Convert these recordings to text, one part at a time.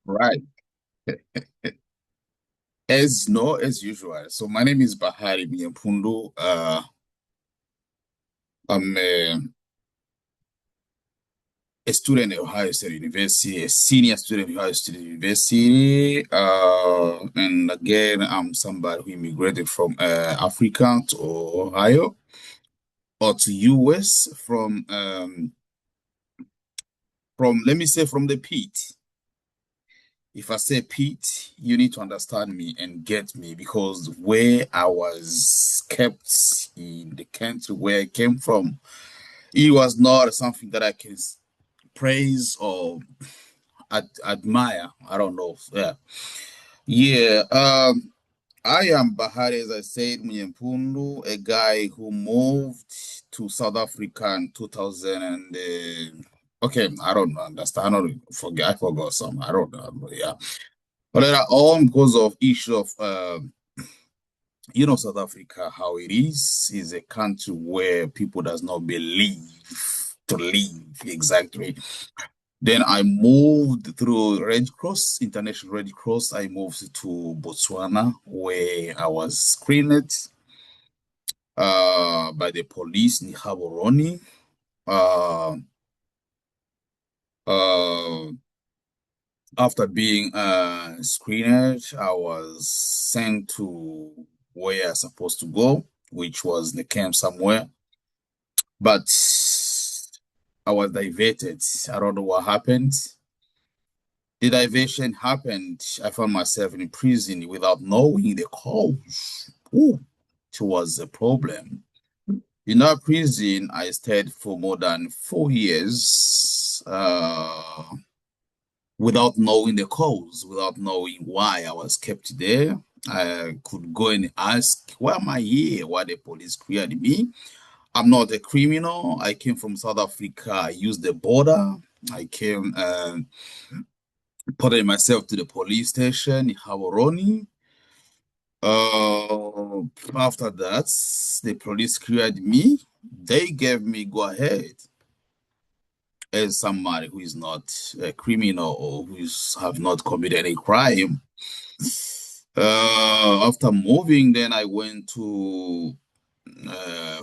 Right. As usual. So my name is Bahari Mpundu. I'm a student at Ohio State University, a senior student at Ohio State University. And again, I'm somebody who immigrated from Africa to Ohio or to US from let me say from the pit. If I say pit, you need to understand me and get me because where I was kept in the country where I came from, it was not something that I can praise or admire. I don't know. Yeah. Yeah. I am Bahari, as I said, Muyempundu, a guy who moved to South Africa in 2000 and okay, I don't understand. I don't forget. I forgot some. I don't know. Yeah. But later on, because of issue of South Africa, how it is a country where people does not believe to live exactly. Then I moved through Red Cross, International Red Cross. I moved to Botswana, where I was screened by the police in Gaborone. Uh, uh, After being screened, I was sent to where I was supposed to go, which was the camp somewhere. But I was diverted. I don't know what happened. The diversion happened. I found myself in prison without knowing the cause. Ooh, it was a problem. In that prison, I stayed for more than 4 years without knowing the cause, without knowing why I was kept there. I could go and ask, why am I here? Why the police cleared me? I'm not a criminal. I came from South Africa. I used the border. I came reported myself to the police station in Haworoni. After that, the police cleared me. They gave me go ahead as somebody who is not a criminal or who have not committed any crime. After moving, then I went to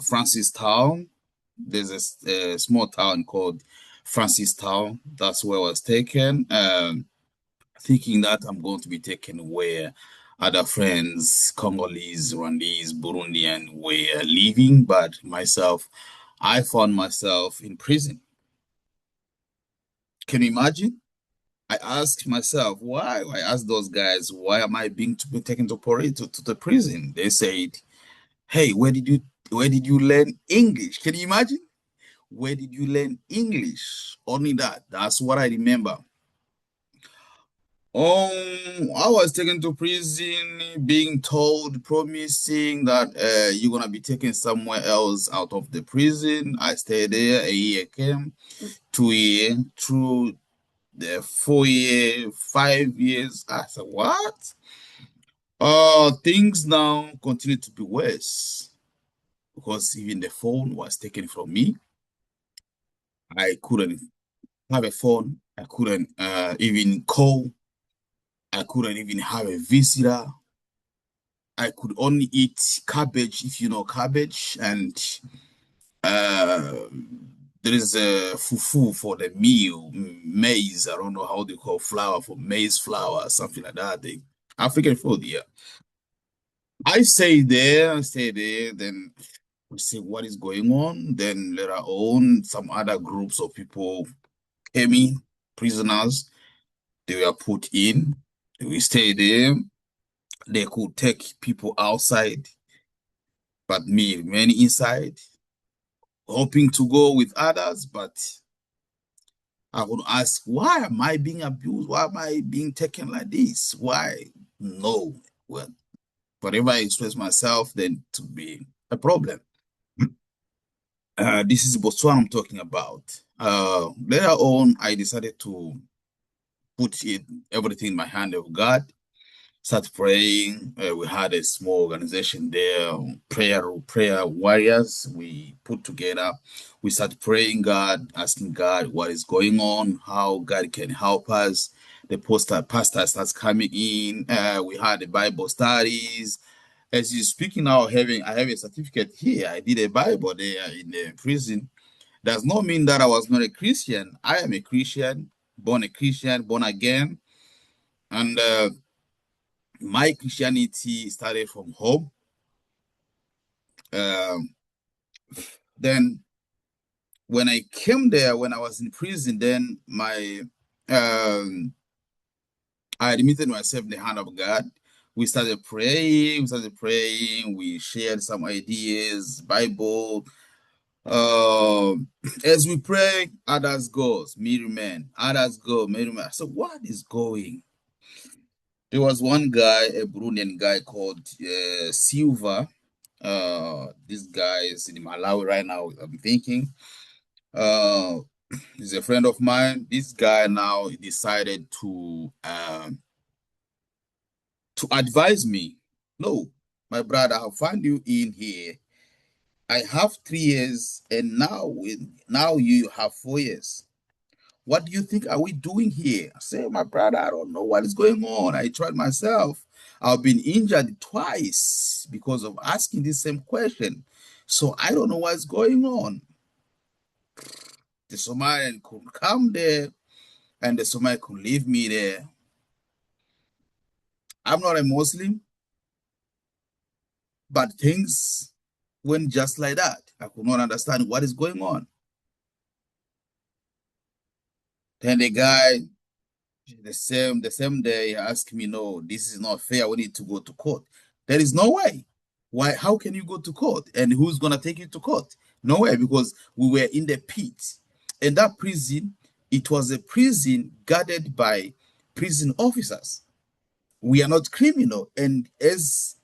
Francistown. There's a small town called Francistown. That's where I was taken. Thinking that I'm going to be taken where other friends, Congolese, Rwandese, Burundian were living, but myself, I found myself in prison. Can you imagine? I asked myself, why? I asked those guys, why am I being taken to the prison? They said, hey, where did you learn English? Can you imagine? Where did you learn English? Only that. That's what I remember. I was taken to prison, being told, promising that you're gonna be taken somewhere else out of the prison. I stayed there. A year came, 2 year, through the 4 year, 5 years. I said, what? Things now continue to be worse because even the phone was taken from me. I couldn't have a phone. I couldn't even call. I couldn't even have a visitor. I could only eat cabbage, if you know cabbage, and uh, there is a fufu for the meal, maize. I don't know how they call flour for maize flour, something like that. African food, yeah. I stay there, then we see what is going on. Then later on, some other groups of people came in, prisoners, they were put in. We stay there. They could take people outside, but me remain inside, hoping to go with others. But I would ask, why am I being abused? Why am I being taken like this? Why? No. Well, whatever I express myself, then to be a problem. This is Botswana I'm talking about. Later on, I decided to put everything in my hand of God. Start praying. We had a small organization there, prayer warriors. We put together. We start praying God, asking God what is going on, how God can help us. The pastor starts coming in. We had the Bible studies. As you speaking now, I have a certificate here. I did a Bible there in the prison. Does not mean that I was not a Christian. I am a Christian, born again, and my Christianity started from home. Um, then when I came there, when I was in prison, then um, I admitted myself in the hand of God. We started praying. We shared some ideas, Bible. As we pray, others goes, me remain. Others go, me remain. So what is going? There was one guy, a Burundian guy called Silva. This guy is in Malawi right now. I'm thinking. Uh, he's a friend of mine. This guy now decided to advise me. No, my brother, I'll find you in here. I have 3 years, and now you have 4 years. What do you think are we doing here? I say, my brother, I don't know what is going on. I tried myself. I've been injured twice because of asking this same question. So I don't know what's going on. The Somalian could come there and the Somalian could leave me there. I'm not a Muslim, but things went just like that. I could not understand what is going on. Then the guy, the same day, asked me, no, this is not fair. We need to go to court. There is no way. Why? How can you go to court? And who's gonna take you to court? No way, because we were in the pit. And that prison, it was a prison guarded by prison officers. We are not criminal. And as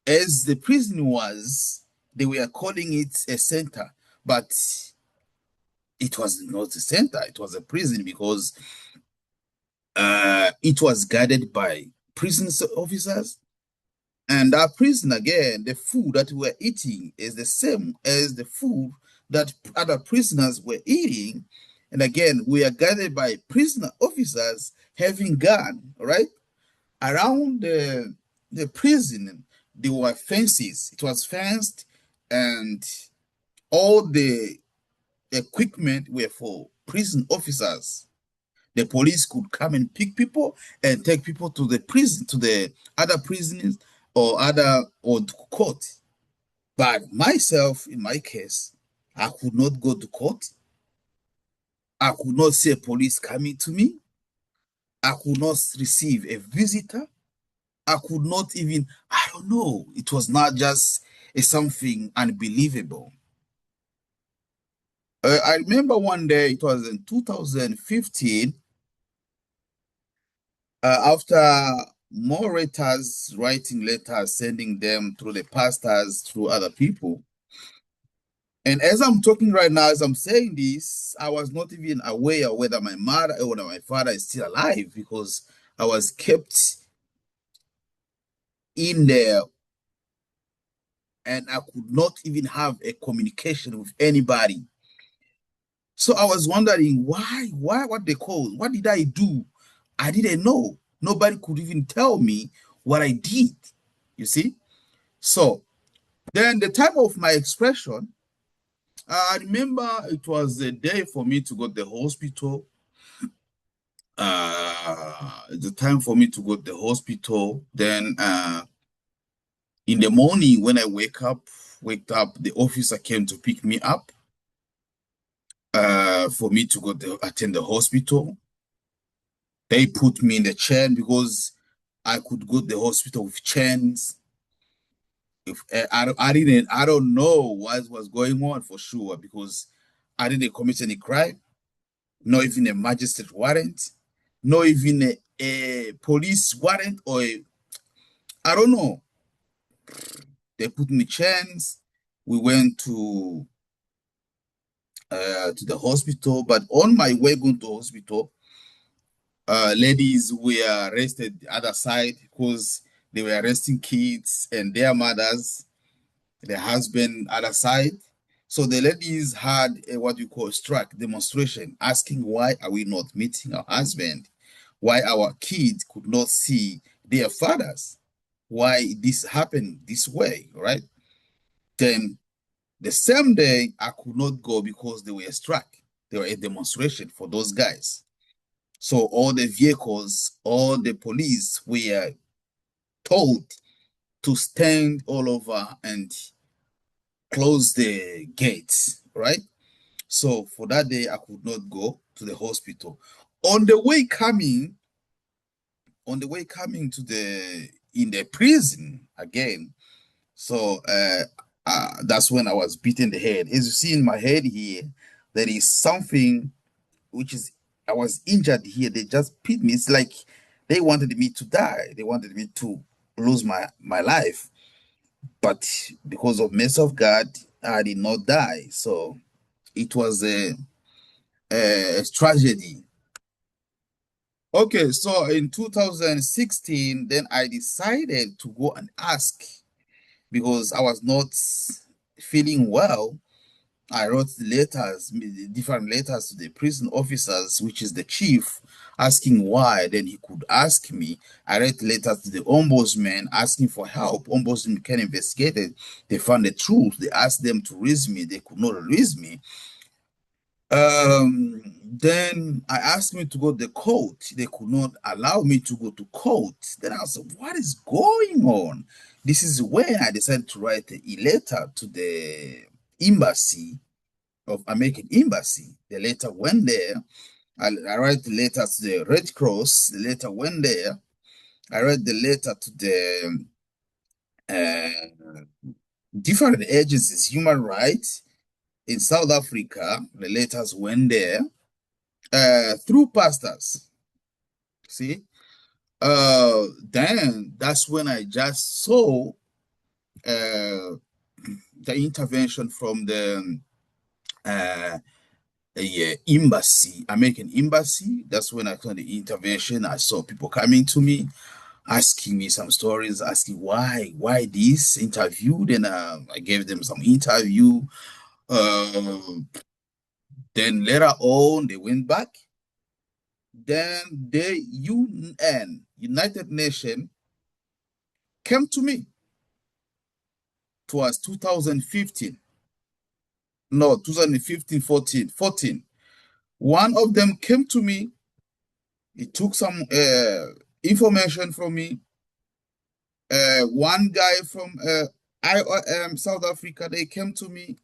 the prison was, they were calling it a center, but it was not a center, it was a prison because it was guarded by prison officers. And our prison, again, the food that we were eating is the same as the food that other prisoners were eating. And again, we are guarded by prisoner officers having gun, right? Around the prison, there were fences. It was fenced, and all the equipment were for prison officers. The police could come and pick people and take people to the prison, to the other prisoners or to court. But myself, in my case, I could not go to court. I could not see a police coming to me. I could not receive a visitor. I could not even, I don't know. It was not just something unbelievable. I remember one day, it was in 2015, after moderators writing letters, sending them through the pastors, through other people. And as I'm talking right now, as I'm saying this, I was not even aware whether my mother or whether my father is still alive, because I was kept in there and I could not even have a communication with anybody. So I was wondering what they called, what did I do? I didn't know. Nobody could even tell me what I did. You see? So then the time of my expression, I remember it was the day for me to go to the hospital. The time for me to go to the hospital. Then in the morning when I waked up, the officer came to pick me up for me to go to attend the hospital. They put me in the chair because I could go to the hospital with chains. If I don't know what was going on for sure, because I didn't commit any crime, not even a magistrate warrant, not even a police warrant, I don't know. They put me chains. We went to the hospital, but on my way going to hospital, Ladies were arrested the other side because they were arresting kids and their mothers, their husband other side. So the ladies had a, what you call strike demonstration, asking why are we not meeting our husband, why our kids could not see their fathers, why this happened this way, right? Then the same day I could not go because they were a strike. They were a demonstration for those guys. So all the vehicles, all the police were told to stand all over and close the gates, right? So for that day, I could not go to the hospital. On the way coming, on the way coming to the in the prison again. So that's when I was beaten the head. As you see in my head here, there is something which is I was injured here. They just beat me. It's like they wanted me to die. They wanted me to lose my life. But because of mercy of God, I did not die. So it was a tragedy. Okay, so in 2016, then I decided to go and ask because I was not feeling well. I wrote letters, different letters to the prison officers, which is the chief, asking why. Then he could ask me. I wrote letters to the ombudsman asking for help. Ombudsman can investigate it. They found the truth. They asked them to release me. They could not release me. Then I asked me to go to the court. They could not allow me to go to court. Then I said, what is going on? This is when I decided to write a letter to the embassy of American Embassy. The letter went there. I write the letter to the Red Cross. The letter went there. I read the letter to the different agencies, human rights in South Africa. The letters went there through pastors. See, then that's when I just saw the intervention from the embassy, American embassy. That's when I saw the intervention. I saw people coming to me, asking me some stories, asking why this interview. Then I gave them some interview. Uh, then later on, they went back. Then the UN, United Nations, came to me. It was 2015. No, 2015, 14. One of them came to me. He took some information from me. One guy from IOM South Africa, they came to me.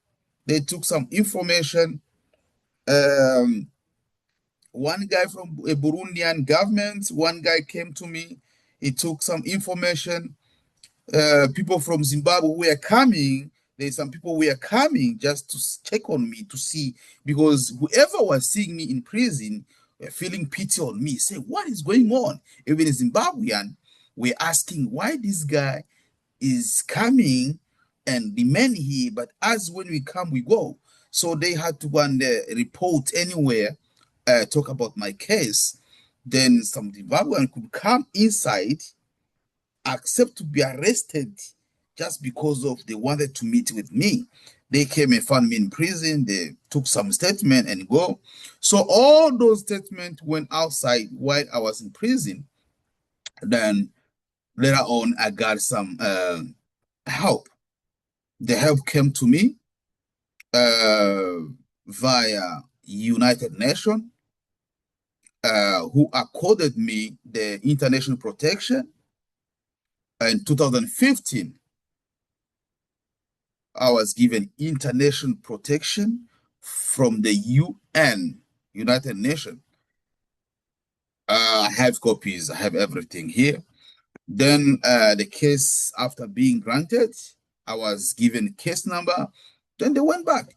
They took some information. Um, one guy from a Burundian government, one guy came to me. He took some information. People from Zimbabwe were coming. There's some people were coming just to check on me to see, because whoever was seeing me in prison were feeling pity on me, say, what is going on? Even a Zimbabwean were asking why this guy is coming and remain here, but as when we come, we go. So they had to go and report anywhere, talk about my case. Then some Zimbabwean could come inside, accept to be arrested just because of they wanted to meet with me. They came and found me in prison. They took some statement and go. So all those statements went outside while I was in prison. Then later on, I got some help. The help came to me uh, via United Nations, who accorded me the international protection. In 2015, I was given international protection from the UN, United Nations. I have copies, I have everything here. Then the case, after being granted, I was given case number. Then they went back.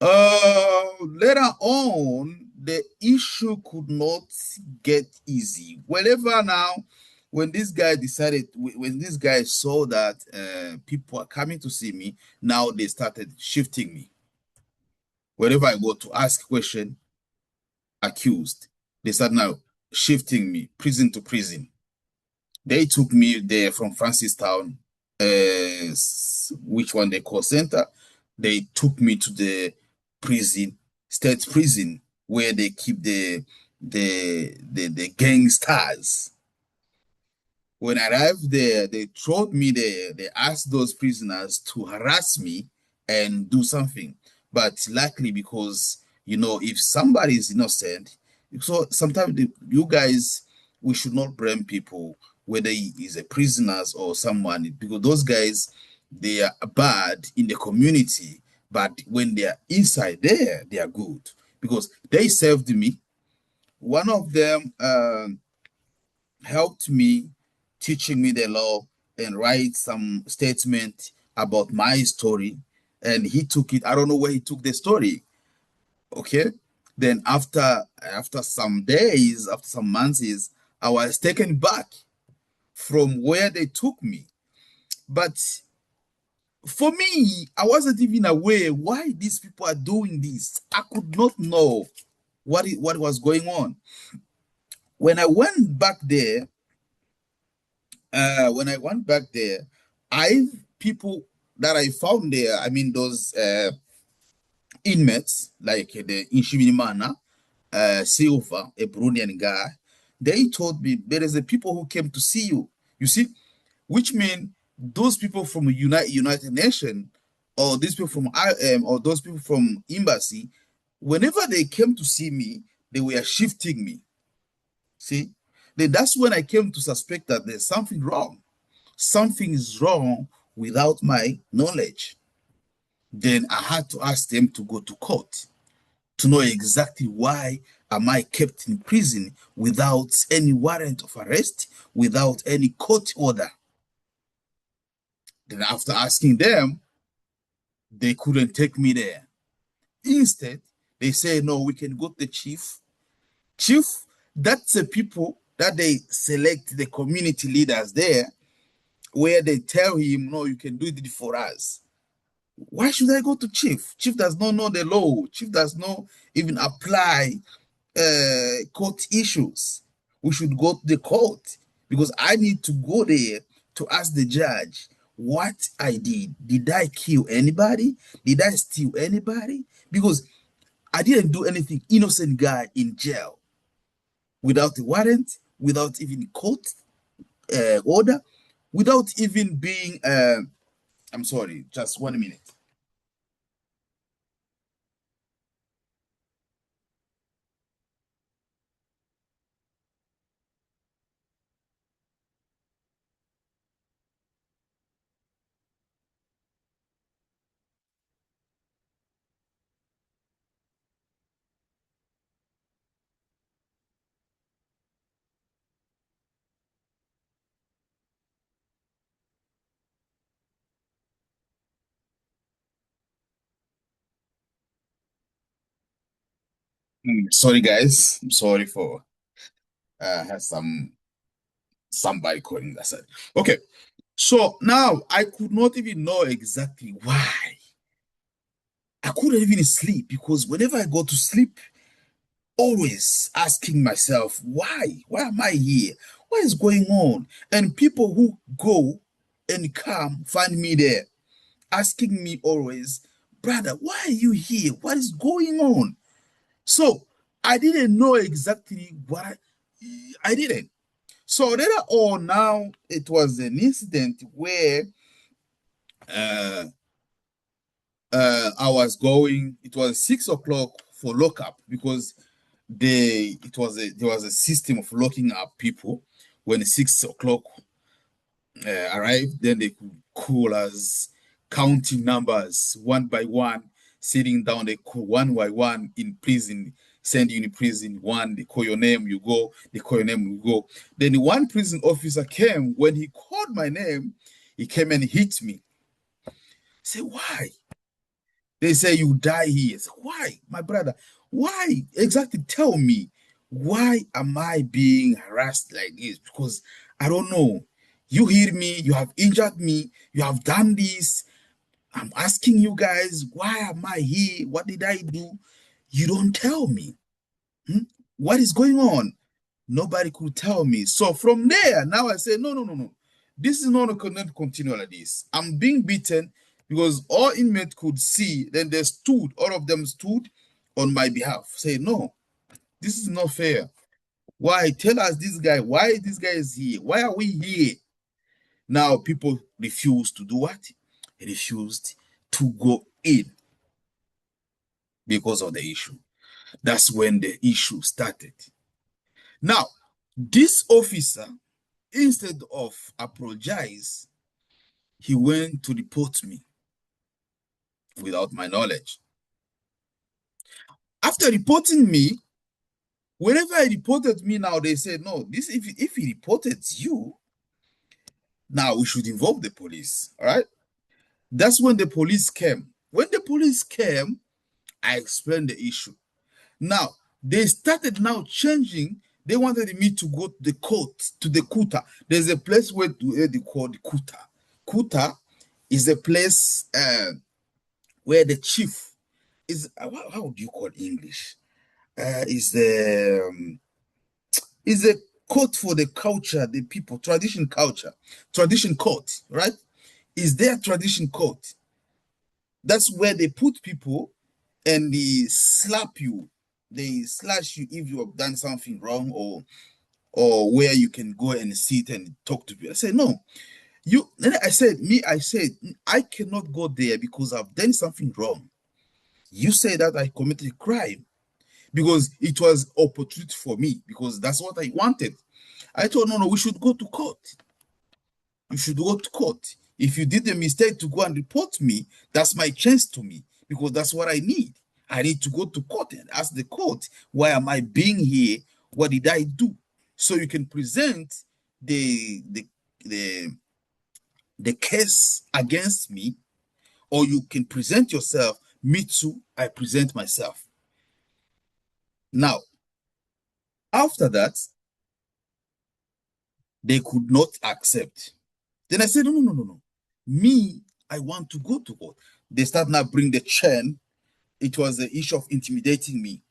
Later on, the issue could not get easy. Whenever now, when this guy decided, when this guy saw that people are coming to see me, now they started shifting me. Wherever I go to ask question, accused. They start now shifting me prison to prison. They took me there from Francistown, which one they call center. They took me to the prison, state prison, where they keep the gangsters. When I arrived there, they threw me there. They asked those prisoners to harass me and do something. But luckily, because if somebody is innocent, so sometimes you guys, we should not blame people whether he is a prisoners or someone, because those guys, they are bad in the community, but when they are inside there, they are good because they saved me. One of them helped me, teaching me the law and write some statement about my story. And he took it. I don't know where he took the story. Okay. Then after some days, after some months, I was taken back from where they took me. But for me, I wasn't even aware why these people are doing this. I could not know what was going on. When I went back there, I people that I found there, I mean those inmates like the Inshimimana, Silva, a Burundian guy, they told me there is a people who came to see you. You see, which mean those people from United Nations or these people from IM or those people from embassy, whenever they came to see me, they were shifting me. See, then that's when I came to suspect that there's something wrong. Something is wrong without my knowledge. Then I had to ask them to go to court to know exactly why am I kept in prison without any warrant of arrest, without any court order. Then after asking them, they couldn't take me there. Instead, they say, no, we can go to the chief. Chief, that's the people that they select the community leaders there, where they tell him, no, you can do it for us. Why should I go to chief? Chief does not know the law. Chief does not even apply court issues. We should go to the court because I need to go there to ask the judge what I did. Did I kill anybody? Did I steal anybody? Because I didn't do anything. Innocent guy in jail without a warrant, without even court order, without even being. I'm sorry, just 1 minute. Sorry, guys. I'm sorry for had somebody calling that side. Okay, so now I could not even know exactly why. I couldn't even sleep because whenever I go to sleep, always asking myself, why? Why am I here? What is going on? And people who go and come find me there, asking me always, brother, why are you here? What is going on? So I didn't know exactly what I didn't. So later on, now it was an incident where uh, I was going. It was 6 o'clock for lockup because there was a system of locking up people. When 6 o'clock arrived, then they could call us, counting numbers one by one, sitting down. They call one by one in prison, send you in prison. One, they call your name, you go. They call your name, you go. Then one prison officer came. When he called my name, he came and hit me. Say, why? They say you die here. Say, why, my brother? Why exactly? Tell me, why am I being harassed like this? Because I don't know. You hear me, you have injured me, you have done this. I'm asking you guys, why am I here? What did I do? You don't tell me. Hmm? What is going on? Nobody could tell me. So from there, now I say, no, no, no, no. This is not going to continue like this. I'm being beaten because all inmates could see. Then they stood, all of them stood on my behalf. Say, no, this is not fair. Why? Tell us this guy, why this guy is here? Why are we here? Now people refuse to do what? They refused to go in because of the issue. That's when the issue started. Now, this officer, instead of apologize, he went to report me without my knowledge. After reporting me, whenever he reported me now, they said, no, this if he reported you, now we should involve the police, all right? That's when the police came. When the police came, I explained the issue. Now, they started now changing. They wanted me to go to the court, to the Kuta. There's a place where they call the Kuta. Kuta is a place where the chief is, how do you call English? Is a court for the culture, the people, tradition culture, tradition court, right? Is their tradition court. That's where they put people and they slap you, they slash you if you have done something wrong, or where you can go and sit and talk to people. I said, no, you. Then I said, I cannot go there because I've done something wrong. You say that I committed a crime because it was opportunity for me because that's what I wanted. I told, no, we should go to court. You should go to court. If you did a mistake to go and report me, that's my chance to me because that's what I need. I need to go to court and ask the court, why am I being here? What did I do? So you can present the case against me, or you can present yourself. Me too, I present myself. Now, after that, they could not accept. Then I said, no, no, no, no, no. Me, I want to go to court. They start now bring the chain. It was the issue of intimidating me,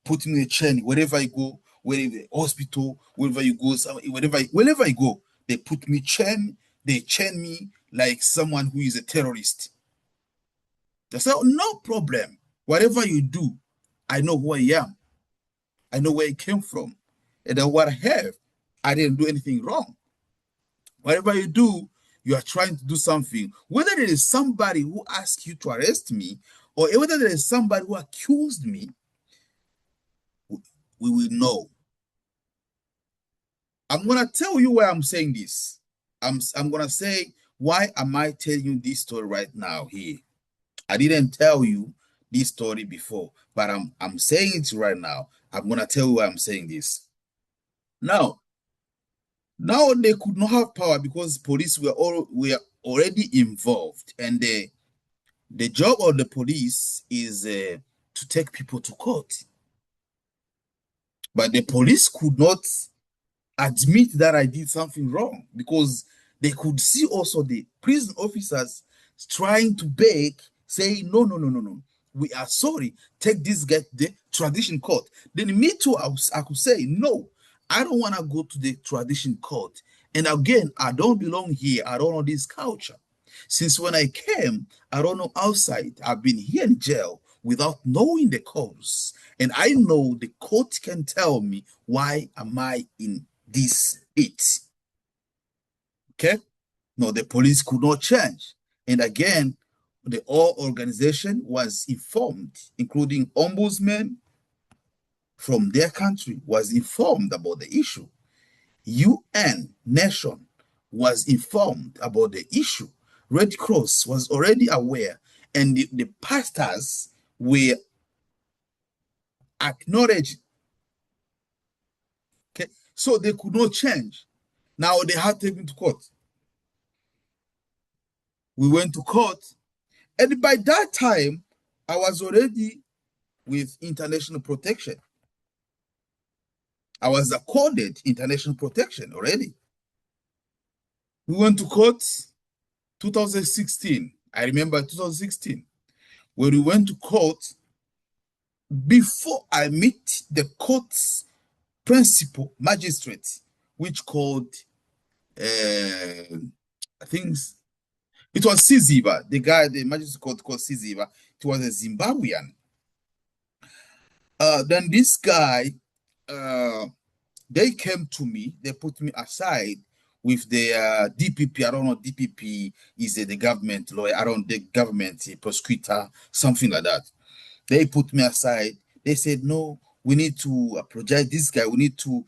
putting me in a chain wherever I go, wherever hospital, wherever you go, wherever I go, they put me chain. They chain me like someone who is a terrorist. They said, oh, no problem. Whatever you do, I know who I am. I know where I came from. And then what I have, I didn't do anything wrong. Whatever you do, you are trying to do something. Whether there is somebody who asked you to arrest me, or whether there is somebody who accused me, we will know. I'm going to tell you why I'm saying this. I'm going to say, why am I telling you this story right now here? I didn't tell you this story before, but I'm saying it right now. I'm going to tell you why I'm saying this. Now they could not have power because police were already involved, and the job of the police is to take people to court. But the police could not admit that I did something wrong because they could see also the prison officers trying to beg, saying, no, no, no, no, no. We are sorry. Take this guy to the tradition court. Then me too, I could say, no, I don't want to go to the tradition court. And again, I don't belong here. I don't know this culture. Since when I came, I don't know outside. I've been here in jail without knowing the cause. And I know the court can tell me why am I in this it. Okay? No, the police could not change. And again, the whole organization was informed, including ombudsmen from their country was informed about the issue. UN nation was informed about the issue. Red Cross was already aware, and the pastors were acknowledged. Okay, so they could not change. Now they had to take me to court. We went to court, and by that time, I was already with international protection. I was accorded international protection already. We went to court 2016. I remember 2016. When we went to court, before I meet the court's principal magistrate, which called, I think it was Siziba, the guy, the magistrate called Siziba. It was a Zimbabwean. Then this guy, uh, they came to me, they put me aside with the DPP. I don't know, DPP is the government lawyer, I don't, the government prosecutor, something like that. They put me aside. They said, no, we need to apologize this guy. We need to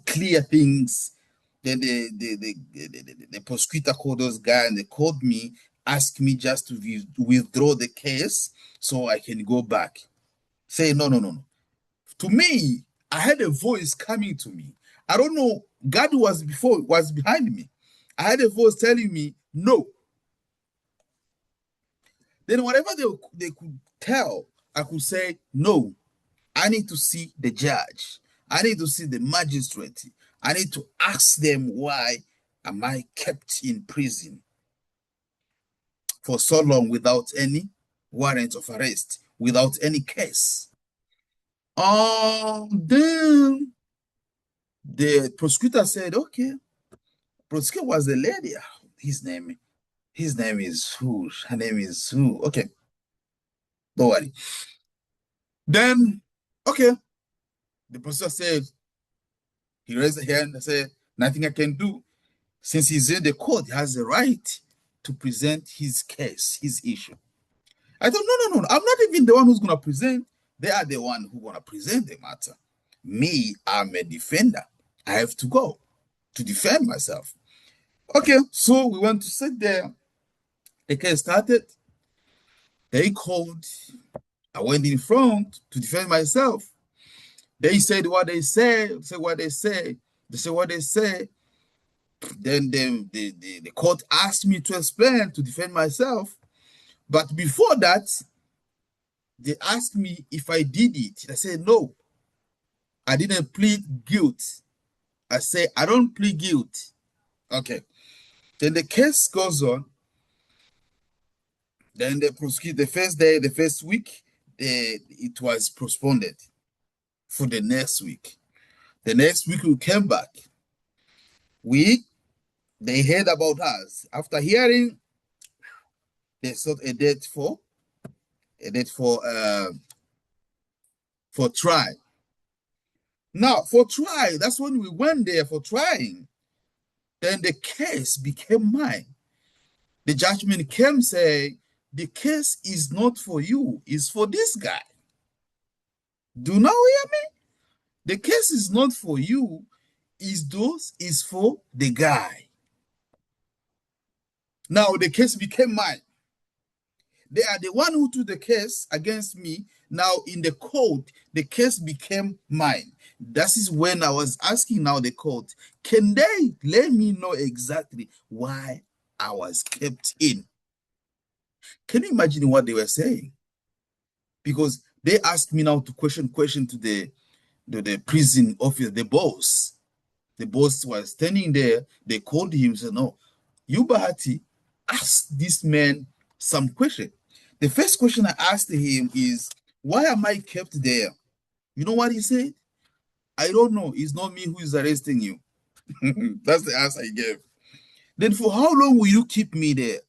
clear things. Then the prosecutor called those guys and they called me, asked me just to withdraw the case so I can go back. Say, no, no, no, no. To me, I had a voice coming to me. I don't know. God was behind me. I had a voice telling me no. Then whatever they could tell, I could say no. I need to see the judge. I need to see the magistrate. I need to ask them, why am I kept in prison for so long without any warrant of arrest, without any case? Then the prosecutor said, okay. Prosecutor was the lady. His name is who? Her name is who? Okay, don't worry. Then, okay, the prosecutor said, he raised the hand and said, nothing I can do. Since he's in the court, he has the right to present his case, his issue. I thought, no, no, no, I'm not even the one who's going to present. They are the one who going to present the matter. Me, I'm a defender. I have to go to defend myself. Okay, so we went to sit there. The case started. They called. I went in front to defend myself. They said what they said, say what they say. They say what they say. Then the court asked me to explain, to defend myself. But before that, they asked me if I did it. I said, no, I didn't plead guilt. I say, I don't plead guilt. Okay. Then the case goes on. Then they prosecute the first day, the first week, it was postponed for the next week. The next week we came back. They heard about us. After hearing, they set a date for trial. Now, for trial, that's when we went there for trying. Then the case became mine. The judgment came saying, the case is not for you, it's for this guy. Do you now hear me? The case is not for you, is for the guy. Now the case became mine. They are the one who took the case against me. Now in the court, the case became mine. That is when I was asking now the court, can they let me know exactly why I was kept in? Can you imagine what they were saying? Because they asked me now to question to the prison officer, the boss. The boss was standing there. They called him and said, no, you, Bahati, ask this man some question. The first question I asked him is, why am I kept there? You know what he said? I don't know. It's not me who is arresting you. That's the answer he gave. Then for how long will you keep me there?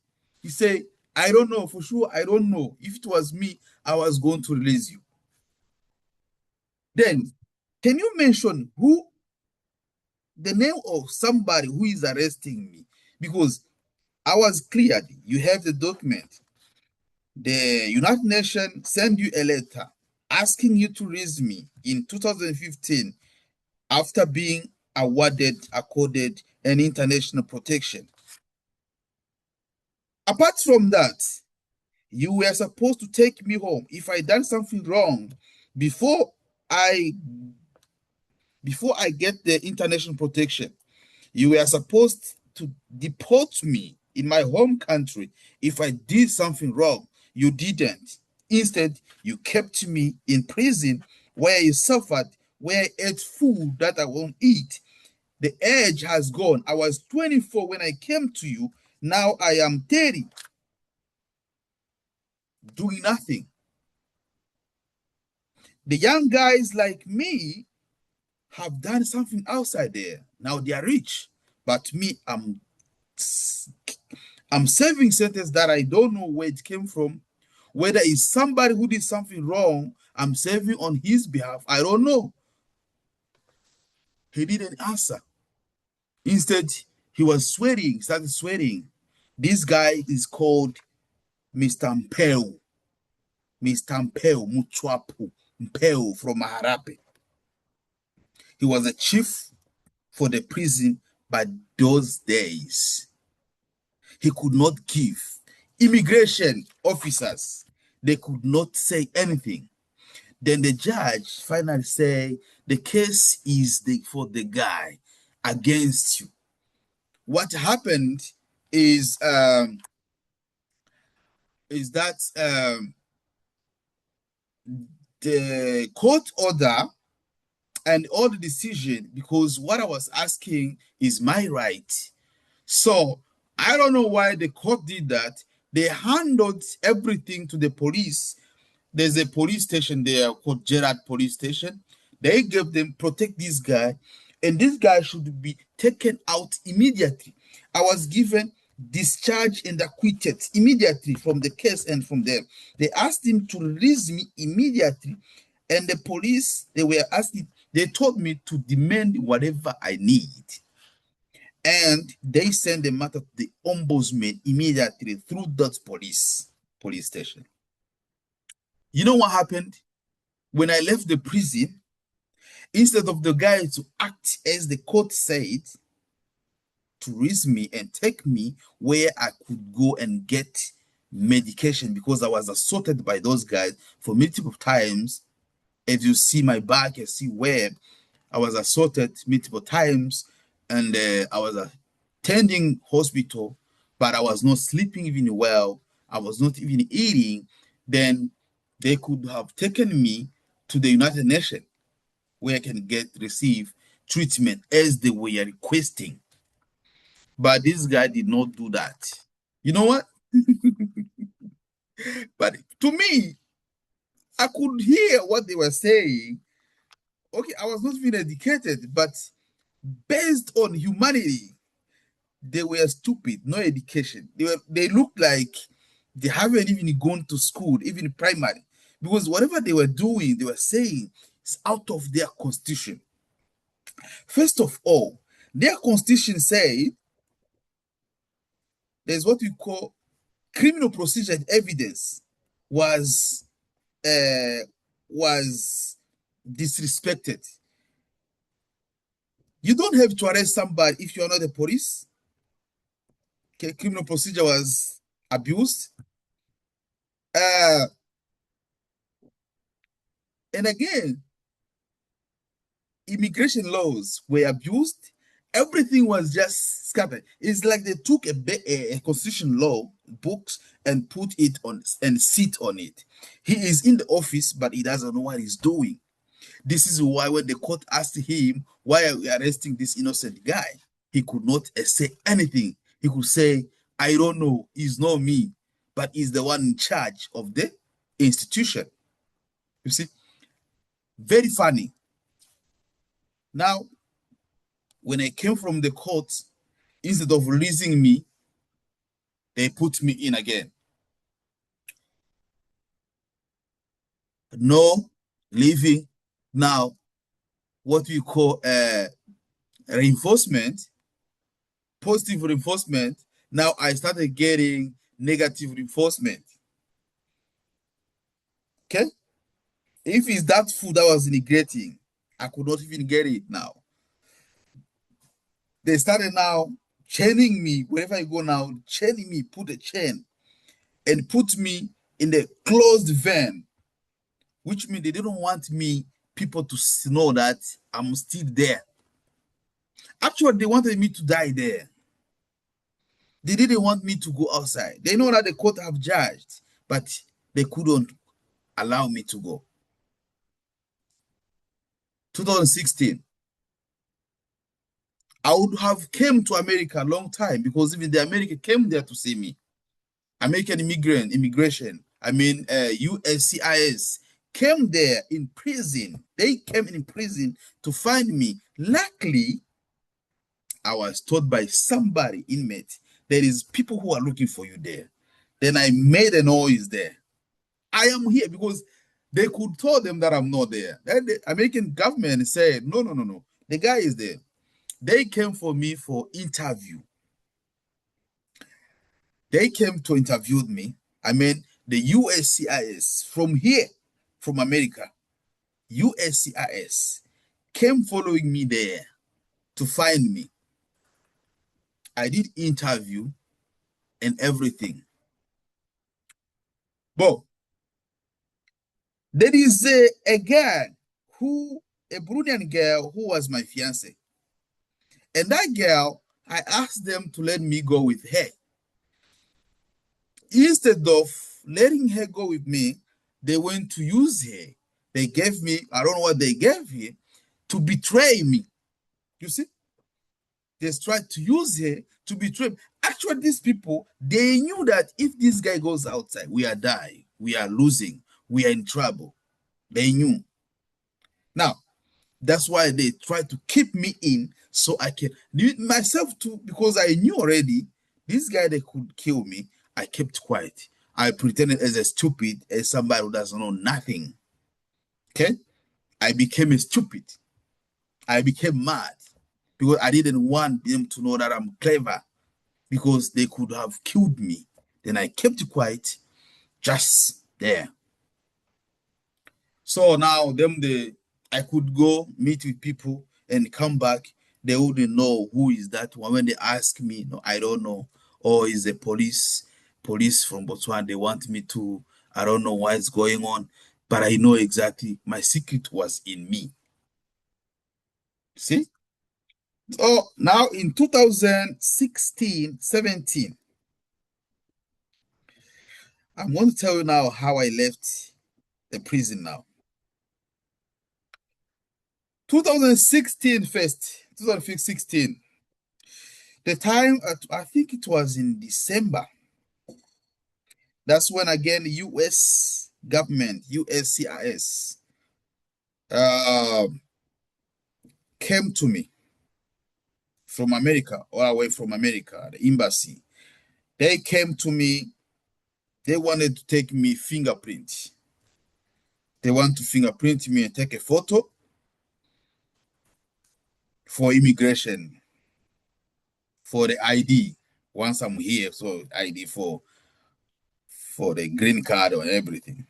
He said, I don't know. For sure, I don't know. If it was me, I was going to release you. Then, can you mention the name of somebody who is arresting me? Because I was cleared. You have the document. The United Nations sent you a letter asking you to release me in 2015 after being accorded an international protection. Apart from that, you were supposed to take me home if I done something wrong before I get the international protection. You were supposed to deport me in my home country if I did something wrong. You didn't. Instead, you kept me in prison where you suffered, where I ate food that I won't eat. The age has gone. I was 24 when I came to you. Now I am 30, doing nothing. The young guys like me have done something outside there. Now they are rich. But me, I'm serving sentence that I don't know where it came from. Whether it's somebody who did something wrong, I'm serving on his behalf. I don't know. He didn't answer. Instead, he was swearing, started swearing. This guy is called Mr. Mpeo. Mr. Mpeo Muchwapu Mpeo from Maharape. He was a chief for the prison by those days. He could not give. Immigration officers, they could not say anything. Then the judge finally say the case is for the guy against you. What happened is that the court order and all the decision, because what I was asking is my right. So I don't know why the court did that. They handed everything to the police. There's a police station there called Gerard Police Station. They gave them, protect this guy, and this guy should be taken out immediately. I was given discharge and acquitted immediately from the case and from them. They asked him to release me immediately, and the police, they told me to demand whatever I need. And they sent the matter to the ombudsman immediately through that police station. You know what happened? When I left the prison, instead of the guy to act as the court said, to release me and take me where I could go and get medication, because I was assaulted by those guys for multiple times. As you see my back, you see where I was assaulted multiple times, and I was attending hospital, but I was not sleeping even well. I was not even eating. Then they could have taken me to the United Nations where I can receive treatment as they were requesting. But this guy did not do that. You know what? But to me, I could hear what they were saying. Okay, I was not even educated, but based on humanity, they were stupid, no education. They looked like they haven't even gone to school, even primary, because whatever they were doing, they were saying is out of their constitution. First of all, their constitution say there's what we call criminal procedure and evidence was disrespected. You don't have to arrest somebody if you're not the police. Okay, criminal procedure was abused. And again, immigration laws were abused. Everything was just scattered. It's like they took a constitution law books and put it on and sit on it. He is in the office, but he doesn't know what he's doing. This is why when the court asked him, why are we arresting this innocent guy? He could not say anything. He could say, I don't know, it's not me, but he's the one in charge of the institution. You see? Very funny. Now, when I came from the court, instead of releasing me, they put me in again. No leaving. Now, what we call reinforcement, positive reinforcement. Now I started getting negative reinforcement. Okay? If it's that food I was neglecting, I could not even get it now. They started now chaining me. Wherever I go now, chaining me, put a chain, and put me in the closed van, which means they didn't want people to know that I'm still there. Actually, they wanted me to die there. They didn't want me to go outside. They know that the court have judged, but they couldn't allow me to go. 2016, I would have came to America a long time, because even the American came there to see me. American immigration, USCIS came there in prison. They came in prison to find me. Luckily, I was told by somebody, inmate, there is people who are looking for you there. Then I made a noise there. I am here because they could tell them that I'm not there. Then the American government said, no, no, no, no. The guy is there. They came for me for interview. They came to interview me. I mean, the USCIS from here, from America, USCIS came following me there to find me. I did interview and everything. But there is a girl a Burundian girl who was my fiance. And that girl, I asked them to let me go with her. Instead of letting her go with me, they went to use her. They gave me, I don't know what they gave her, to betray me. You see? They tried to use her to betray me. Actually, these people, they knew that if this guy goes outside, we are dying, we are losing, we are in trouble. They knew. Now, that's why they tried to keep me in so I can myself too, because I knew already this guy they could kill me. I kept quiet. I pretended as a stupid, as somebody who doesn't know nothing. Okay? I became a stupid. I became mad because I didn't want them to know that I'm clever because they could have killed me. Then I kept quiet, just there. So now I could go meet with people and come back. They wouldn't know who is that one. When they ask me, no, I don't know. Or is the police from Botswana. They want me to, I don't know what's going on, but I know exactly my secret was in me. See? So now in 2016, 17, I'm going to tell you now how I left the prison now. 2016 first, 2016. The time, I think it was in December. That's when again U.S. government, USCIS, came to me from America, all away from America, the embassy. They came to me. They wanted to take me fingerprint. They want to fingerprint me and take a photo for immigration, for the ID. Once I'm here, so ID for the green card or everything.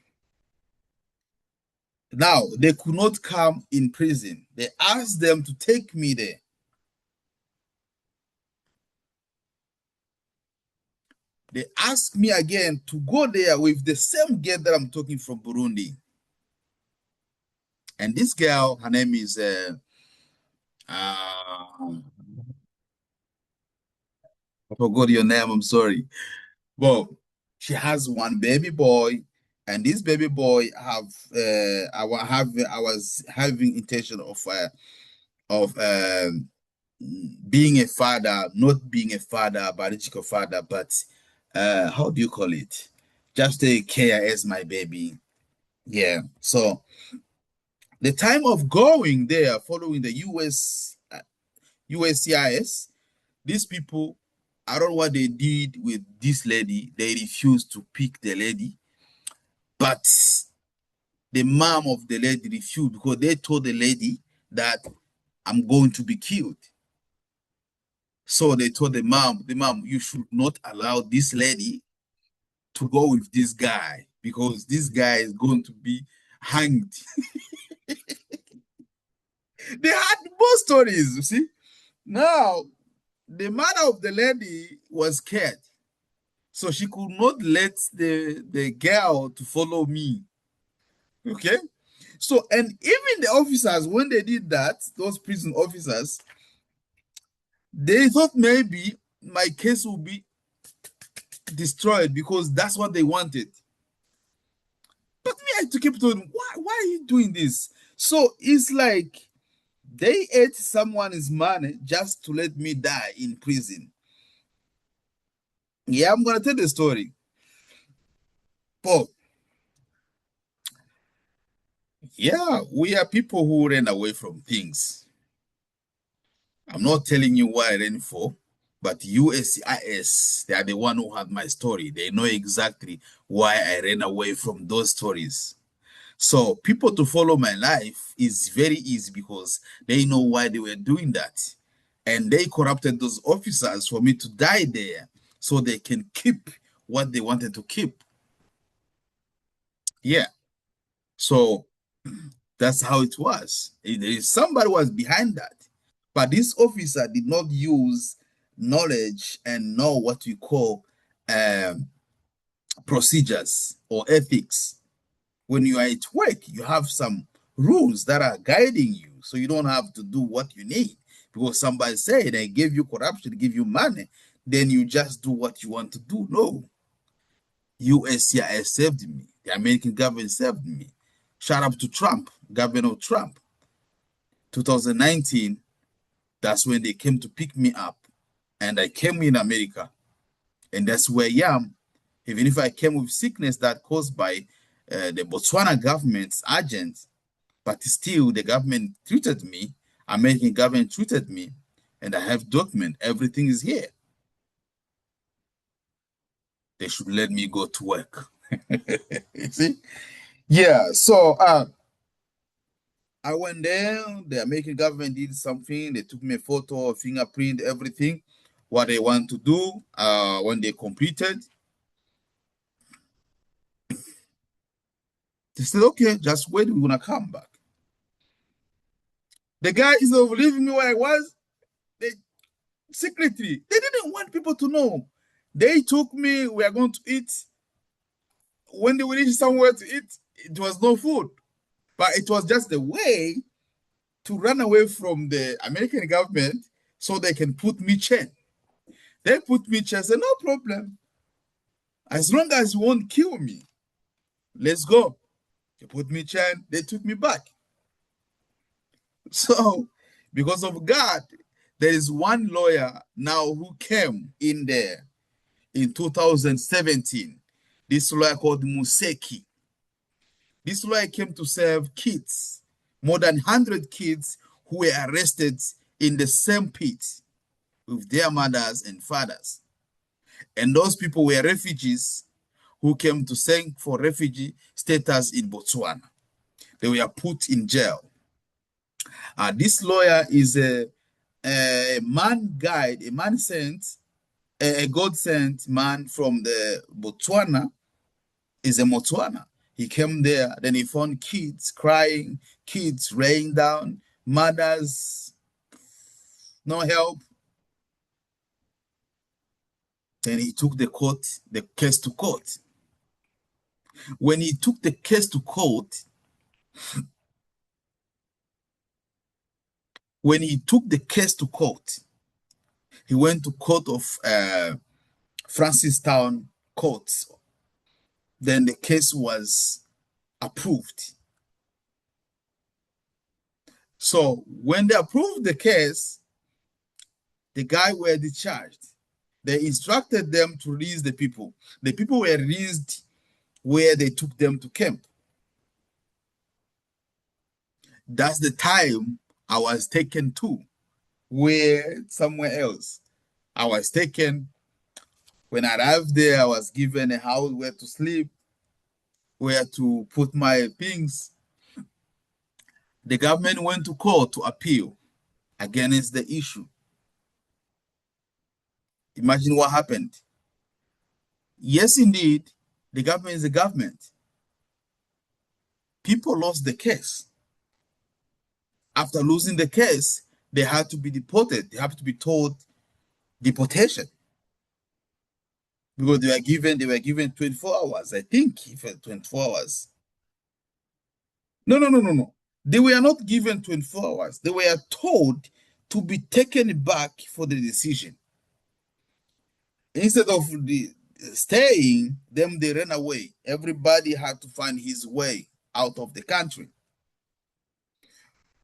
Now, they could not come in prison. They asked them to take me there. They asked me again to go there with the same girl that I'm talking from Burundi. And this girl, her name is, I forgot your name, I'm sorry. Well, she has one baby boy, and this baby boy I was having intention of being a father, not being a father, biological father, but how do you call it? Just take care as my baby. Yeah. So the time of going there, following the USCIS, these people, I don't know what they did with this lady. They refused to pick the lady, but the mom of the lady refused because they told the lady that I'm going to be killed. So they told the mom, you should not allow this lady to go with this guy because this guy is going to be hanged. They had more stories, you see. Now, the mother of the lady was scared. So she could not let the girl to follow me. Okay? So, and even the officers, when they did that, those prison officers, they thought maybe my case will be destroyed because that's what they wanted. But me, I had to keep telling, why are you doing this? So it's like they ate someone's money just to let me die in prison. Yeah, I'm gonna tell the story. Paul, Yeah, we are people who ran away from things. I'm not telling you what I ran for, but USCIS, they are the one who had my story. They know exactly why I ran away from those stories. So people to follow my life is very easy because they know why they were doing that. And they corrupted those officers for me to die there so they can keep what they wanted to keep. Yeah. So that's how it was. Somebody was behind that. But this officer did not use knowledge and know what we call um, procedures or ethics. When you are at work, you have some rules that are guiding you, so you don't have to do what you need because somebody said they gave you corruption, give you money, then you just do what you want to do. No, USCIS saved me. The American government saved me. Shout out to Trump, Governor Trump. 2019, that's when they came to pick me up, and I came in America, and that's where I am. Even if I came with sickness that caused by the Botswana government's agents, but still the government treated me, American government treated me, and I have document. Everything is here. They should let me go to work. You see? Yeah. So I went there. The American government did something. They took me a photo, fingerprint, everything. What they want to do. When they completed, they said, "Okay, just wait. We're gonna come back." The guy is of leaving me where I was. They secretly. They didn't want people to know. They took me. We are going to eat. When they reached somewhere to eat, it was no food. But it was just a way to run away from the American government so they can put me chain. They put me chain, said, no problem. As long as you won't kill me, let's go. They put me chain, they took me back. So, because of God, there is one lawyer now who came in there in 2017. This lawyer called Museki. This lawyer came to serve kids, more than 100 kids who were arrested in the same pit with their mothers and fathers. And those people were refugees who came to sing for refugee status in Botswana. They were put in jail. This lawyer is a man guide, a man sent, a God sent man from the Botswana, is a Botswana. He came there, then he found kids crying, kids laying down, mothers, no help. Then he took the case to court. When he took the case to court, when he took the case to court, he went to court of Francistown Court. Then the case was approved. So when they approved the case, the guy were discharged. They instructed them to release the people. The people were released where they took them to camp. That's the time I was taken to, where somewhere else. I was taken. When I arrived there, I was given a house where to sleep, where to put my things. The government went to court to appeal against the issue. Imagine what happened. Yes, indeed, the government is the government. People lost the case. After losing the case, they had to be deported. They have to be told deportation because they were given 24 hours. I think if 24 hours. No, no, no, no, no. They were not given 24 hours. They were told to be taken back for the decision. Instead of the staying, them they ran away. Everybody had to find his way out of the country.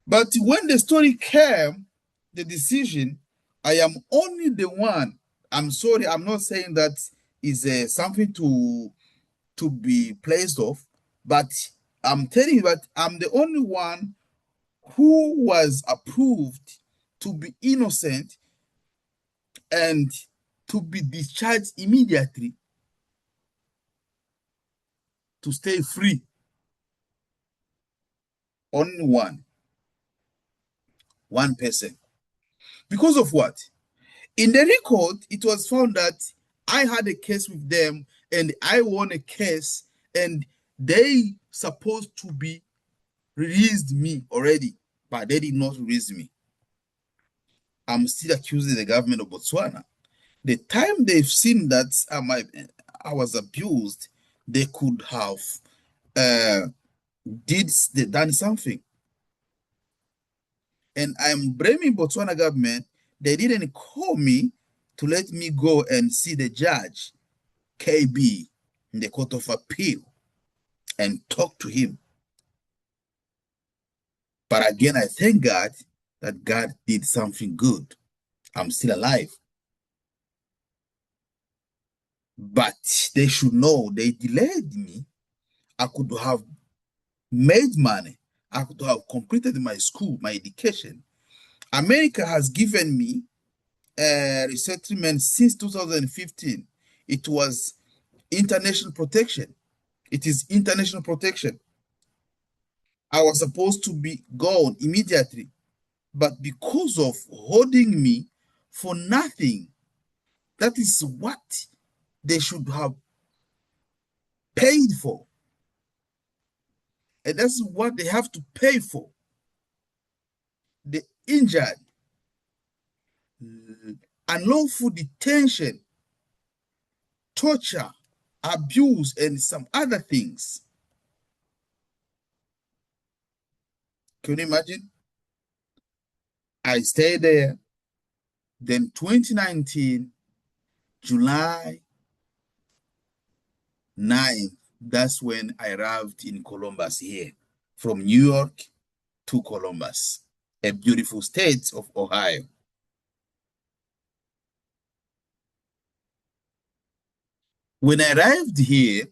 But when the story came, the decision, I am only the one. I'm sorry, I'm not saying that is something to be placed off, but I'm telling you that I'm the only one who was approved to be innocent and to be discharged immediately to stay free. Only one person. Because of what? In the record, it was found that I had a case with them and I won a case and they supposed to be released me already, but they did not release me. I'm still accusing the government of Botswana. The time they've seen that I was abused, they could have uh, done something. And I'm blaming Botswana government. They didn't call me to let me go and see the judge, KB, in the Court of Appeal and talk to him. But again, I thank God that God did something good. I'm still alive. But they should know they delayed me. I could have made money. I could have completed my school, my education. America has given me a resettlement since 2015. It was international protection. It is international protection. I was supposed to be gone immediately, but because of holding me for nothing, that is what they should have paid for. And that's what they have to pay for. The injured, unlawful detention, torture, abuse, and some other things. Can you imagine? I stayed there. Then 2019, July 9th, that's when I arrived in Columbus here, from New York to Columbus, a beautiful state of Ohio. When I arrived here,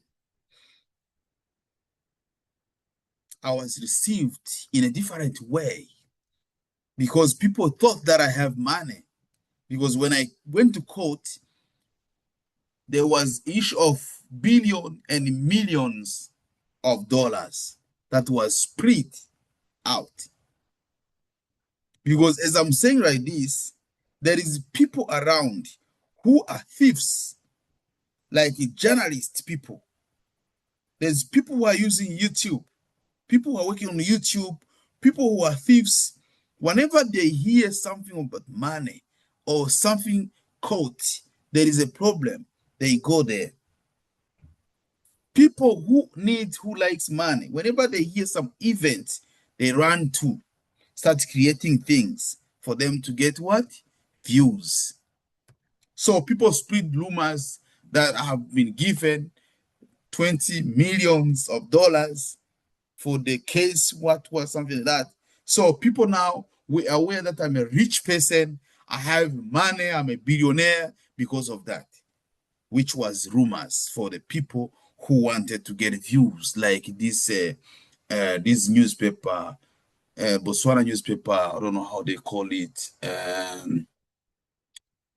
I was received in a different way because people thought that I have money. Because when I went to court, there was issue of billion and millions of dollars that was spread out. Because as I'm saying like this, there is people around who are thieves, like journalist people. There's people who are using YouTube, people who are working on YouTube, people who are thieves. Whenever they hear something about money or something caught, there is a problem, they go there. People who likes money, whenever they hear some event, they run to start creating things for them to get what? Views. So people spread rumors that have been given 20 millions of dollars for the case, what was something like that. So people now, we are aware that I'm a rich person, I have money, I'm a billionaire because of that, which was rumors for the people who wanted to get views, like this newspaper, Botswana newspaper, I don't know how they call it.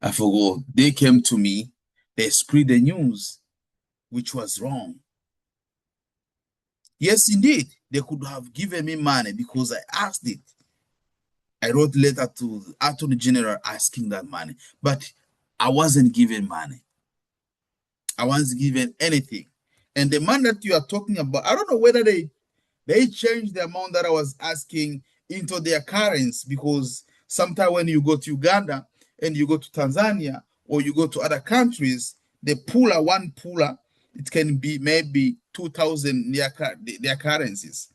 I forgot. They came to me, they spread the news, which was wrong. Yes, indeed, they could have given me money because I asked it. I wrote a letter to the Attorney General asking that money, but I wasn't given money. I wasn't given anything. And the man that you are talking about, I don't know whether they changed the amount that I was asking into their currency, because sometimes when you go to Uganda and you go to Tanzania or you go to other countries, the one puller, it can be maybe 2,000 their currencies.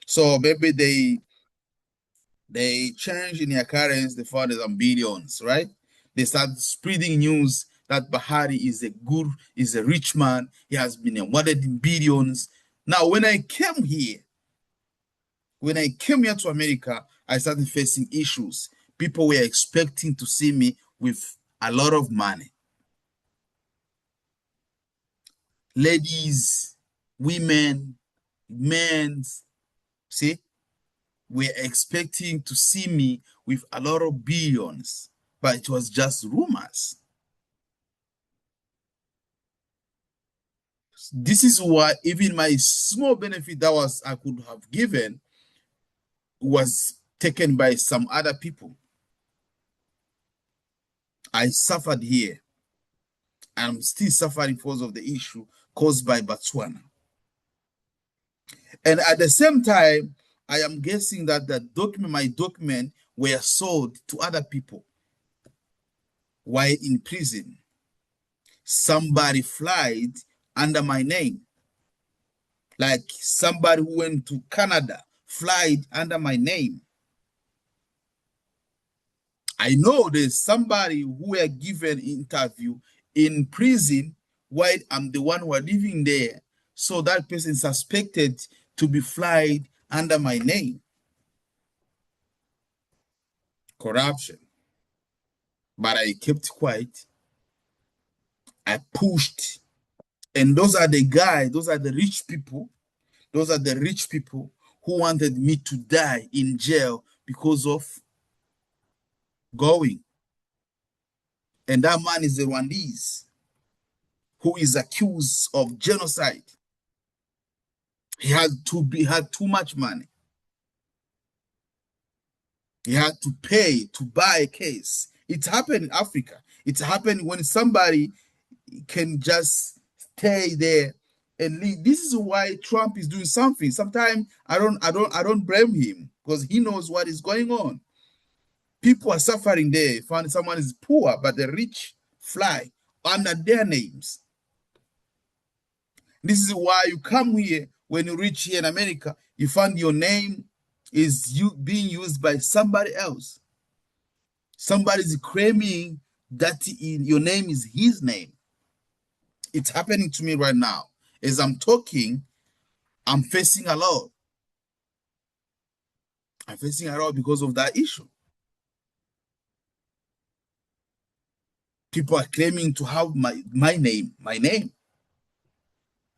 So maybe they change in their currency, they found some billions, right? They start spreading news that Bahari is a rich man. He has been awarded in billions. Now, when I came here to America, I started facing issues. People were expecting to see me with a lot of money. Ladies, women, men, see, were expecting to see me with a lot of billions, but it was just rumors. This is why even my small benefit that was I could have given was taken by some other people. I suffered here. I'm still suffering because of the issue caused by Botswana. And at the same time, I am guessing that my document were sold to other people while in prison. Somebody flied under my name. Like somebody who went to Canada flied under my name. I know there's somebody who were given interview in prison while I'm the one who are living there. So that person suspected to be flied under my name. Corruption. But I kept quiet. I pushed. And those are the guys, those are the rich people. Those are the rich people who wanted me to die in jail because of going. And that man is the Rwandese who is accused of genocide. He had too much money. He had to pay to buy a case. It happened in Africa. It happened when somebody can just stay there and leave. This is why Trump is doing something. Sometimes I don't blame him because he knows what is going on. People are suffering there. Find someone is poor, but the rich fly under their names. This is why you come here, when you reach here in America, you find your name is being used by somebody else. Somebody's claiming that your name is his name. It's happening to me right now. As I'm talking, I'm facing a lot. I'm facing a lot because of that issue. People are claiming to have my name.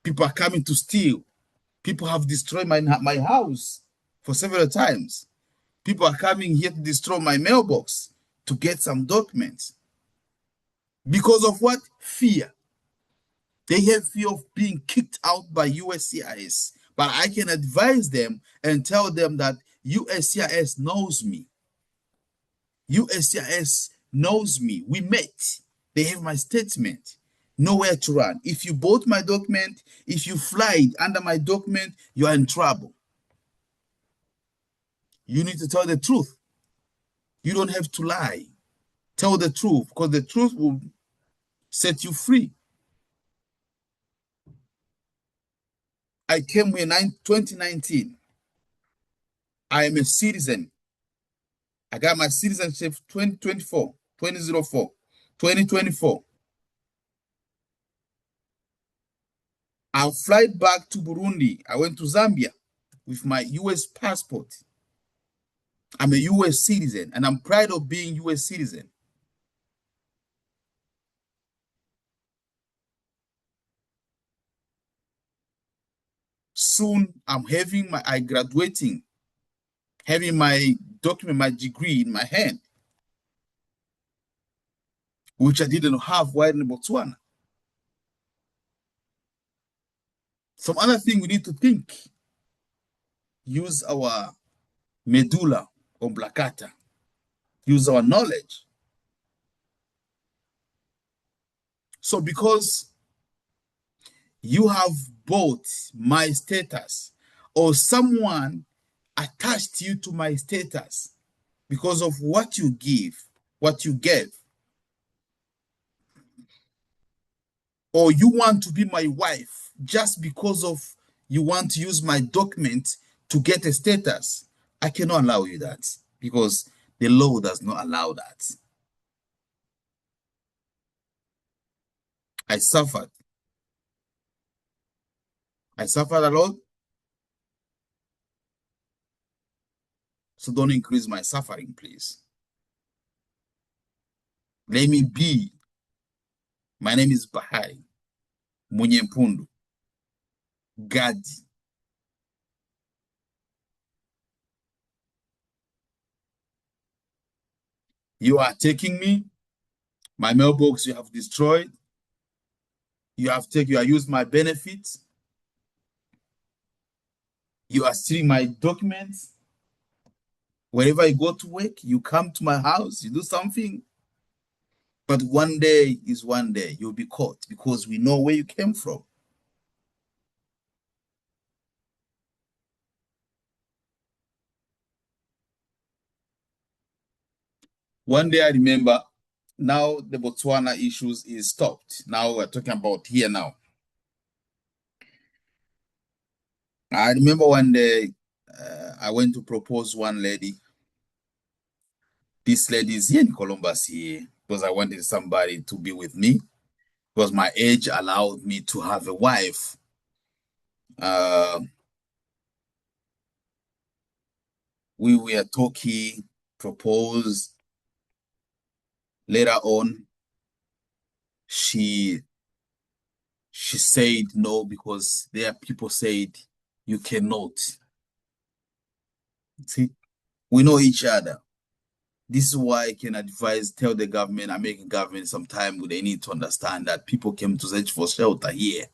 People are coming to steal. People have destroyed my house for several times. People are coming here to destroy my mailbox to get some documents. Because of what? Fear. They have fear of being kicked out by USCIS. But I can advise them and tell them that USCIS knows me. USCIS knows me. We met. They have my statement. Nowhere to run. If you bought my document, if you flied under my document, you are in trouble. You need to tell the truth. You don't have to lie. Tell the truth, because the truth will set you free. I came here in 2019. I am a citizen. I got my citizenship 2024, 2004, 2024. I'll fly back to Burundi. I went to Zambia with my US passport. I'm a US citizen, and I'm proud of being US citizen. Soon, I graduating, having my document, my degree in my hand, which I didn't have while in Botswana. Some other thing we need to think, use our medulla oblongata, use our knowledge. So because you have bought my status, or someone attached you to my status because of what you give, what you gave, or you want to be my wife just because of you want to use my document to get a status, I cannot allow you that, because the law does not allow that. I suffered. I suffered a lot. So don't increase my suffering, please. Let me be. My name is Bahari Munyempundu Gadi. You are taking me. My mailbox you have destroyed. You are used my benefits. You are stealing my documents. Wherever you go to work, you come to my house, you do something. But one day is one day. You'll be caught because we know where you came from. One day I remember, now the Botswana issues is stopped. Now we're talking about here now. I remember one day I went to propose one lady. This lady is here in Columbus here because I wanted somebody to be with me because my age allowed me to have a wife. Uh, we were talking, proposed. Later on, she said no because there are people said you cannot. See, we know each other. This is why I can advise, tell the government, American government, sometime they need to understand that people came to search for shelter here.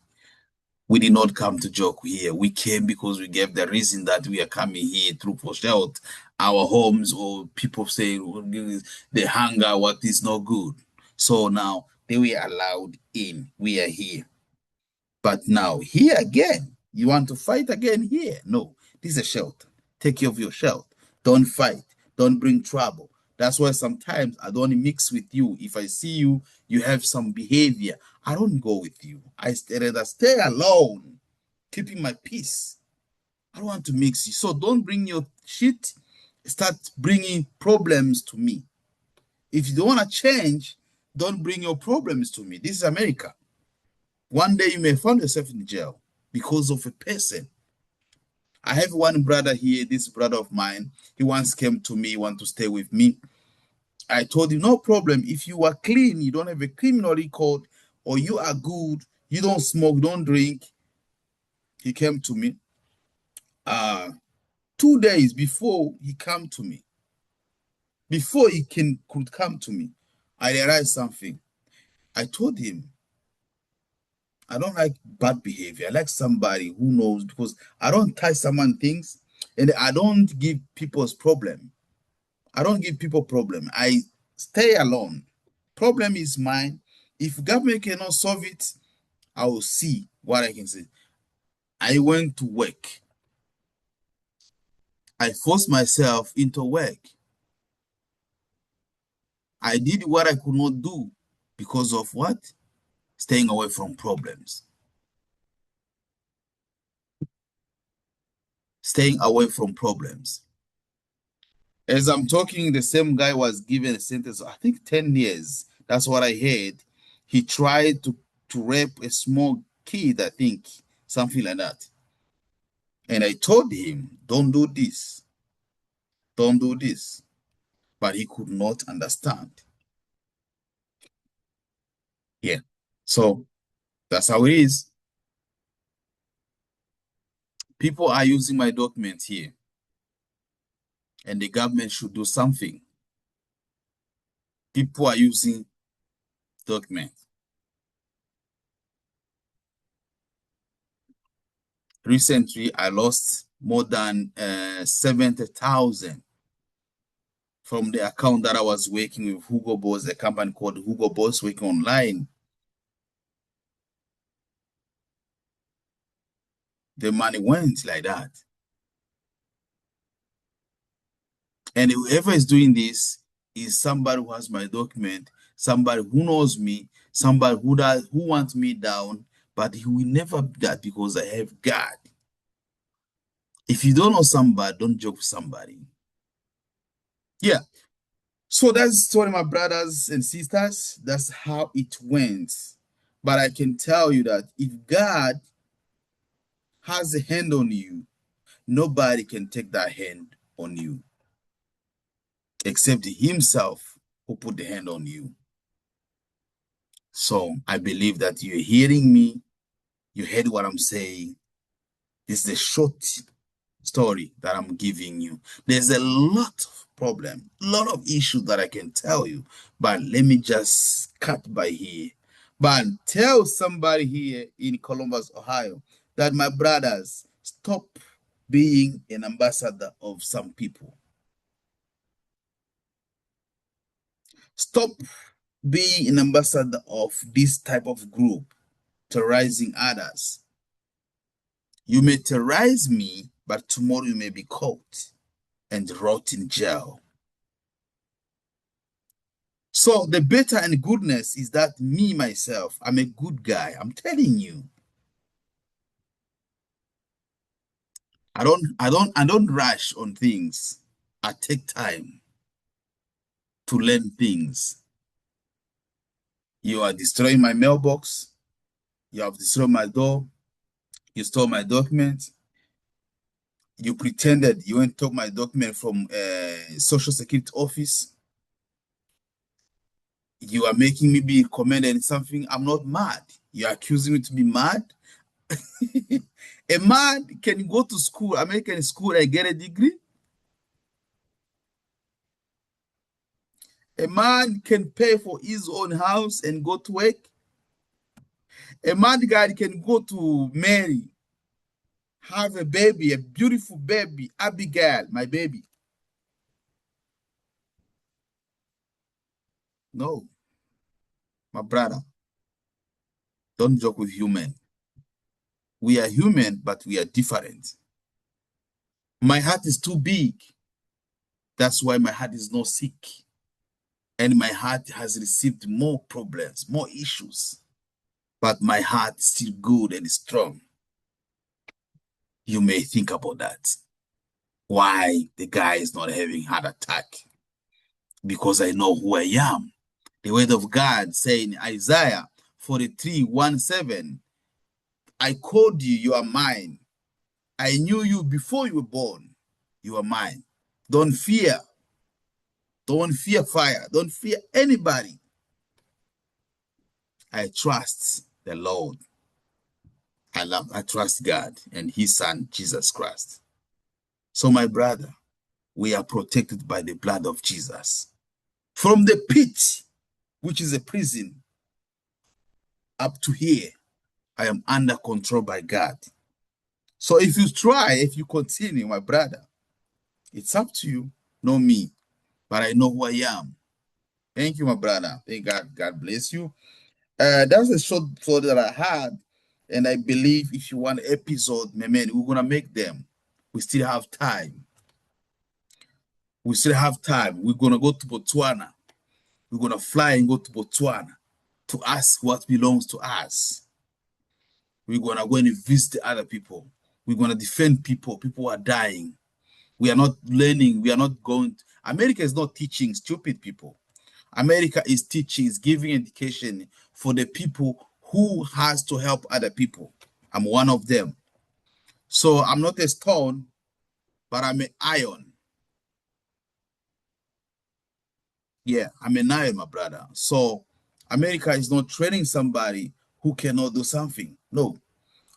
We did not come to joke here. We came because we gave the reason that we are coming here through for shelter. Our homes, or people say the hunger, what is not good. So now they were allowed in. We are here. But now here again, you want to fight again here? No, this is a shelter. Take care of your shelter. Don't fight. Don't bring trouble. That's why sometimes I don't mix with you. If I see you, you have some behavior, I don't go with you. I rather stay alone, keeping my peace. I don't want to mix you. So don't bring your shit. Start bringing problems to me. If you don't want to change, don't bring your problems to me. This is America. One day you may find yourself in jail because of a person. I have one brother here, this brother of mine. He once came to me, want to stay with me. I told him, no problem. If you are clean, you don't have a criminal record, or you are good, you don't smoke, don't drink. He came to me. 2 days before he come to me, before could come to me, I realized something. I told him, I don't like bad behavior. I like somebody who knows, because I don't touch someone things, and I don't give people's problem. I don't give people problem. I stay alone. Problem is mine. If government cannot solve it, I will see what I can say. I went to work. I forced myself into work. I did what I could not do because of what? Staying away from problems. Staying away from problems. As I'm talking, the same guy was given a sentence, I think 10 years. That's what I heard. He tried to rape a small kid, I think, something like that. And I told him, don't do this. Don't do this. But he could not understand. Yeah. So that's how it is. People are using my documents here, and the government should do something. People are using documents. Recently, I lost more than 70,000 from the account that I was working with Hugo Boss, a company called Hugo Boss, working online. The money went like that. And whoever is doing this is somebody who has my document, somebody who knows me, somebody who wants me down, but he will never do that because I have God. If you don't know somebody, don't joke with somebody. Yeah. So that's the story, my brothers and sisters. That's how it went. But I can tell you that if God has a hand on you, nobody can take that hand on you except Himself who put the hand on you. So I believe that you're hearing me. You heard what I'm saying. This is a short story that I'm giving you. There's a lot of problem, a lot of issues that I can tell you, but let me just cut by here. But tell somebody here in Columbus, Ohio, that my brothers, stop being an ambassador of some people. Stop being an ambassador of this type of group, terrorizing others. You may terrorize me, but tomorrow you may be caught and rot in jail. So the better and goodness is that me, myself, I'm a good guy. I'm telling you. I don't rush on things. I take time to learn things. You are destroying my mailbox. You have destroyed my door. You stole my document. You pretended you went took my document from a social security office. You are making me be commended in something. I'm not mad. You're accusing me to be mad. A man can go to school, American school, and get a degree. A man can pay for his own house and go to work. A mad guy can go to marry, have a baby, a beautiful baby, Abigail, my baby. No, my brother, don't joke with human. We are human, but we are different. My heart is too big. That's why my heart is not sick. And my heart has received more problems, more issues. But my heart is still good and strong. You may think about that. Why the guy is not having heart attack? Because I know who I am. The word of God saying in Isaiah 43:17, I called you, you are mine. I knew you before you were born. You are mine. Don't fear. Don't fear fire. Don't fear anybody. I trust the Lord. I trust God and his son, Jesus Christ. So my brother, we are protected by the blood of Jesus. From the pit, which is a prison, up to here, I am under control by God. So if you try, if you continue, my brother, it's up to you, not me. But I know who I am. Thank you, my brother. Thank God. God bless you. That's a short thought that I had. And I believe if you want episode, my man, we're going to make them. We still have time. We still have time. We're going to go to Botswana. We're going to fly and go to Botswana to ask what belongs to us. We're going to go and visit other people. We're going to defend people. People are dying. We are not learning. We are not going. America is not teaching stupid people. America is teaching, is giving education for the people who has to help other people. I'm one of them. So I'm not a stone, but I'm an iron. Yeah, I'm an iron, my brother. So America is not training somebody who cannot do something. No,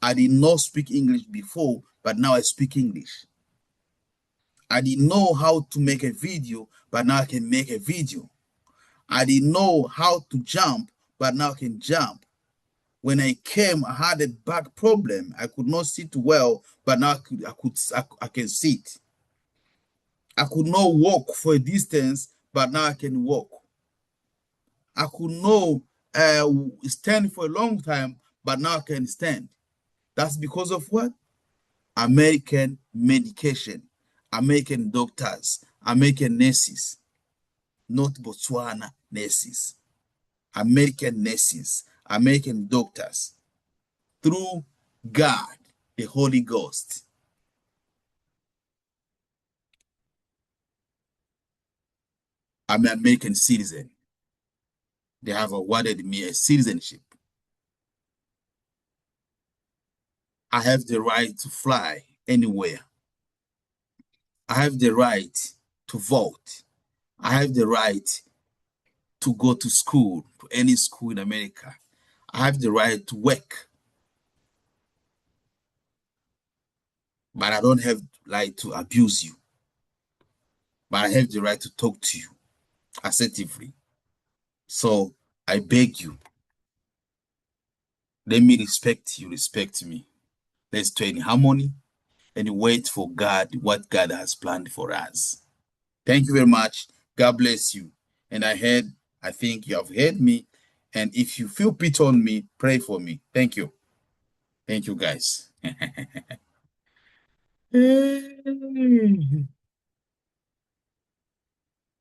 I did not speak English before, but now I speak English. I didn't know how to make a video, but now I can make a video. I didn't know how to jump, but now I can jump. When I came, I had a back problem. I could not sit well, but now I can sit. I could not walk for a distance, but now I can walk. I could not stand for a long time, but now I can stand. That's because of what? American medication, American doctors, American nurses, not Botswana nurses, American nurses, American doctors, through God, the Holy Ghost. I'm an American citizen. They have awarded me a citizenship. I have the right to fly anywhere. I have the right to vote. I have the right to go to school, to any school in America. I have the right to work. but I don't have right to abuse you. But I have the right to talk to you assertively. So I beg you, let me respect you, respect me. Let's stay in harmony and wait for God, what God has planned for us. Thank you very much. God bless you. And I think you have heard me. And if you feel pity on me, pray for me. Thank you. Thank you, guys.